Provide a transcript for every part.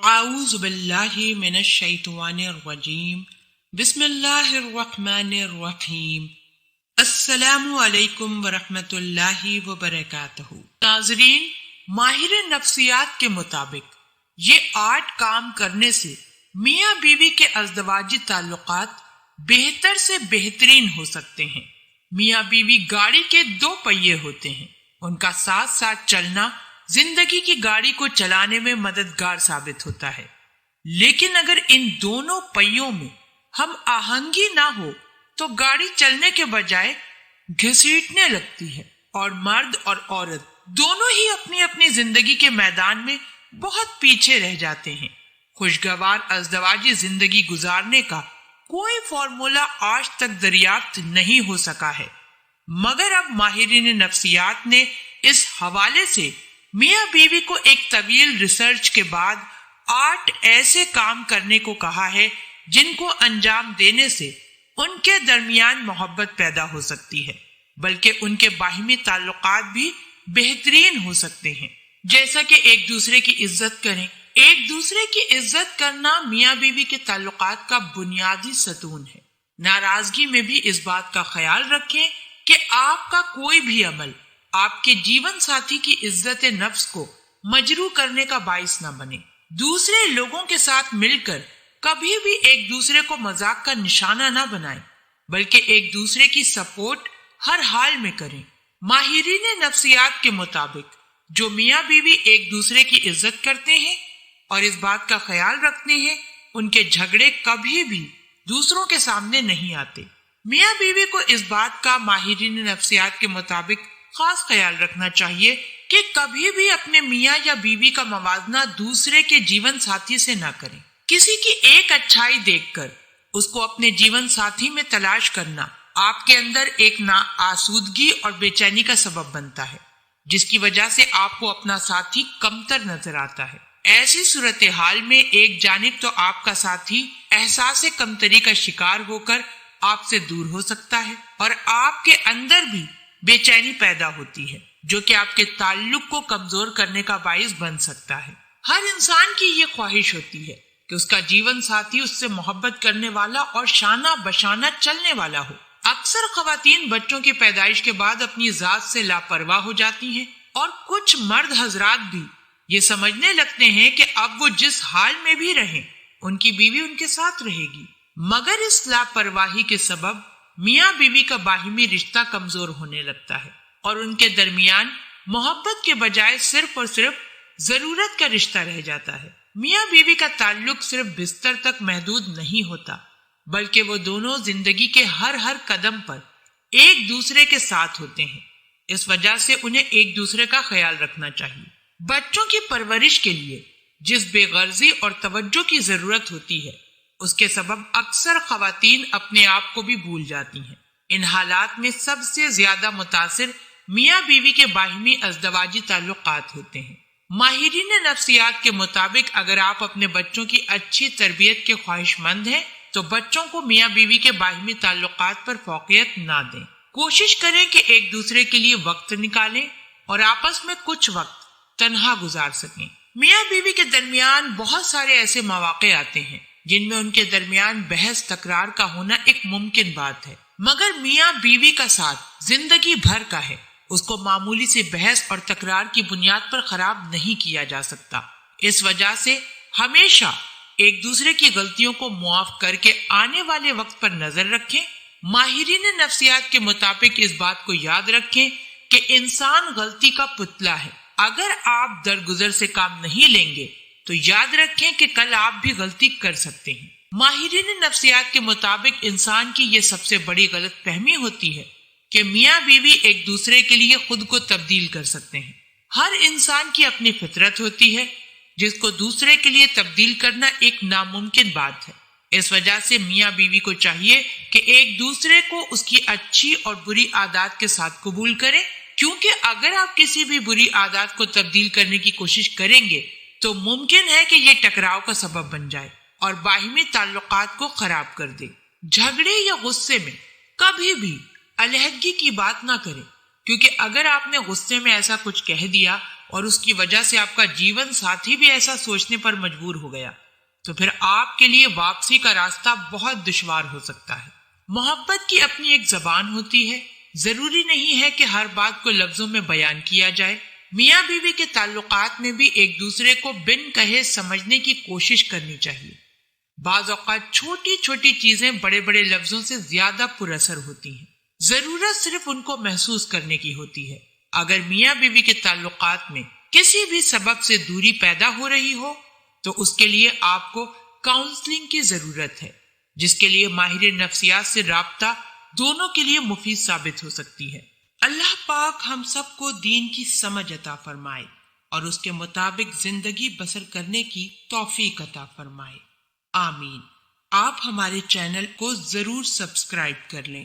اعوذ باللہ من الشیطان الرجیم بسم اللہ الرحمن الرحیم السلام علیکم ورحمۃ اللہ وبرکاتہ۔ ناظرین، ماہر نفسیات کے مطابق یہ 8 کام کرنے سے میاں بیوی کے ازدواجی تعلقات بہتر سے بہترین ہو سکتے ہیں۔ میاں بیوی گاڑی کے 2 پہیے ہوتے ہیں، ان کا ساتھ ساتھ چلنا زندگی کی گاڑی کو چلانے میں مددگار ثابت ہوتا ہے، لیکن اگر ان دونوں پہیوں میں ہم آہنگی نہ ہو تو گاڑی چلنے کے بجائے گھسیٹنے لگتی ہے، اور مرد اور عورت دونوں ہی اپنی اپنی زندگی کے میدان میں بہت پیچھے رہ جاتے ہیں۔ خوشگوار ازدواجی زندگی گزارنے کا کوئی فارمولا آج تک دریافت نہیں ہو سکا ہے، مگر اب ماہرین نفسیات نے اس حوالے سے میاں بیوی کو ایک طویل ریسرچ کے بعد 8 ایسے کام کرنے کو کہا ہے جن کو انجام دینے سے ان کے درمیان محبت پیدا ہو سکتی ہے، بلکہ ان کے باہمی تعلقات بھی بہترین ہو سکتے ہیں۔ جیسا کہ ایک دوسرے کی عزت کریں۔ ایک دوسرے کی عزت کرنا میاں بیوی کے تعلقات کا بنیادی ستون ہے۔ ناراضگی میں بھی اس بات کا خیال رکھیں کہ آپ کا کوئی بھی عمل آپ کے جیون ساتھی کی عزت نفس کو مجروح کرنے کا باعث نہ بنے۔ دوسرے لوگوں کے ساتھ مل کر کبھی بھی ایک دوسرے کو مذاق کا نشانہ نہ بنائیں، بلکہ ایک دوسرے کی سپورٹ ہر حال میں کریں۔ ماہرین نفسیات کے مطابق جو میاں بیوی ایک دوسرے کی عزت کرتے ہیں اور اس بات کا خیال رکھتے ہیں، ان کے جھگڑے کبھی بھی دوسروں کے سامنے نہیں آتے۔ میاں بیوی کو اس بات کا ماہرین نفسیات کے مطابق خاص خیال رکھنا چاہیے کہ کبھی بھی اپنے میاں یا بیوی کا موازنہ دوسرے کے جیون ساتھی سے نہ کریں۔ کسی کی ایک اچھائی دیکھ کر اس کو اپنے جیون ساتھی میں تلاش کرنا آپ کے اندر ایک ناآسودگی اور بے چینی کا سبب بنتا ہے، جس کی وجہ سے آپ کو اپنا ساتھی کمتر نظر آتا ہے۔ ایسی صورتحال میں ایک جانب تو آپ کا ساتھی احساس کمتری کا شکار ہو کر آپ سے دور ہو سکتا ہے، اور آپ کے اندر بھی بے چینی پیدا ہوتی ہے جو کہ آپ کے تعلق کو کمزور کرنے کا باعث بن سکتا ہے۔ ہر انسان کی یہ خواہش ہوتی ہے کہ اس کا جیون ساتھی اس سے محبت کرنے والا اور شانہ بشانہ چلنے والا ہو۔ اکثر خواتین بچوں کی پیدائش کے بعد اپنی ذات سے لاپرواہ ہو جاتی ہیں، اور کچھ مرد حضرات بھی یہ سمجھنے لگتے ہیں کہ اب وہ جس حال میں بھی رہیں ان کی بیوی ان کے ساتھ رہے گی، مگر اس لاپرواہی کے سبب میاں بیوی کا باہمی رشتہ کمزور ہونے لگتا ہے، اور ان کے درمیان محبت کے بجائے صرف اور صرف ضرورت کا رشتہ رہ جاتا ہے۔ میاں بیوی کا تعلق صرف بستر تک محدود نہیں ہوتا، بلکہ وہ دونوں زندگی کے ہر قدم پر ایک دوسرے کے ساتھ ہوتے ہیں۔ اس وجہ سے انہیں ایک دوسرے کا خیال رکھنا چاہیے۔ بچوں کی پرورش کے لیے جس بے غرضی اور توجہ کی ضرورت ہوتی ہے، اس کے سبب اکثر خواتین اپنے آپ کو بھی بھول جاتی ہیں۔ ان حالات میں سب سے زیادہ متاثر میاں بیوی کے باہمی ازدواجی تعلقات ہوتے ہیں۔ ماہرین نفسیات کے مطابق اگر آپ اپنے بچوں کی اچھی تربیت کے خواہش مند ہیں تو بچوں کو میاں بیوی کے باہمی تعلقات پر فوقیت نہ دیں۔ کوشش کریں کہ ایک دوسرے کے لیے وقت نکالیں اور آپس میں کچھ وقت تنہا گزار سکیں۔ میاں بیوی کے درمیان بہت سارے ایسے مواقع آتے ہیں جن میں ان کے درمیان بحث تکرار کا ہونا ایک ممکن بات ہے، مگر میاں بیوی کا ساتھ زندگی بھر کا ہے، اس کو معمولی سے بحث اور تکرار کی بنیاد پر خراب نہیں کیا جا سکتا۔ اس وجہ سے ہمیشہ ایک دوسرے کی غلطیوں کو معاف کر کے آنے والے وقت پر نظر رکھیں۔ ماہرین نفسیات کے مطابق اس بات کو یاد رکھیں کہ انسان غلطی کا پتلا ہے۔ اگر آپ درگزر سے کام نہیں لیں گے تو یاد رکھیں کہ کل آپ بھی غلطی کر سکتے ہیں۔ ماہرین نفسیات کے مطابق انسان کی یہ سب سے بڑی غلط فہمی ہوتی ہے کہ میاں بیوی ایک دوسرے کے لیے خود کو تبدیل کر سکتے ہیں۔ ہر انسان کی اپنی فطرت ہوتی ہے جس کو دوسرے کے لیے تبدیل کرنا ایک ناممکن بات ہے۔ اس وجہ سے میاں بیوی کو چاہیے کہ ایک دوسرے کو اس کی اچھی اور بری عادات کے ساتھ قبول کریں، کیونکہ اگر آپ کسی بھی بری عادات کو تبدیل کرنے کی کوشش کریں گے تو ممکن ہے کہ یہ ٹکراؤ کا سبب بن جائے اور باہمی تعلقات کو خراب کر دے۔ جھگڑے یا غصے میں کبھی بھی علیحدگی کی بات نہ کریں، کیونکہ اگر آپ نے غصے میں ایسا کچھ کہہ دیا اور اس کی وجہ سے آپ کا جیون ساتھی بھی ایسا سوچنے پر مجبور ہو گیا تو پھر آپ کے لیے واپسی کا راستہ بہت دشوار ہو سکتا ہے۔ محبت کی اپنی ایک زبان ہوتی ہے، ضروری نہیں ہے کہ ہر بات کو لفظوں میں بیان کیا جائے۔ میاں بیوی کے تعلقات میں بھی ایک دوسرے کو بن کہے سمجھنے کی کوشش کرنی چاہیے۔ بعض اوقات چھوٹی چھوٹی چیزیں بڑے بڑے لفظوں سے زیادہ پر اثر ہوتی ہیں، ضرورت صرف ان کو محسوس کرنے کی ہوتی ہے۔ اگر میاں بیوی کے تعلقات میں کسی بھی سبب سے دوری پیدا ہو رہی ہو تو اس کے لیے آپ کو کاؤنسلنگ کی ضرورت ہے، جس کے لیے ماہر نفسیات سے رابطہ دونوں کے لیے مفید ثابت ہو سکتی ہے۔ اللہ پاک ہم سب کو دین کی سمجھ عطا فرمائے اور اس کے مطابق زندگی بسر کرنے کی توفیق عطا فرمائے، آمین۔ آپ ہمارے چینل کو ضرور سبسکرائب کر لیں۔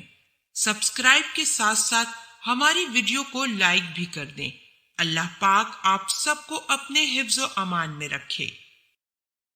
سبسکرائب کے ساتھ ساتھ ہماری ویڈیو کو لائک بھی کر دیں۔ اللہ پاک آپ سب کو اپنے حفظ و امان میں رکھے۔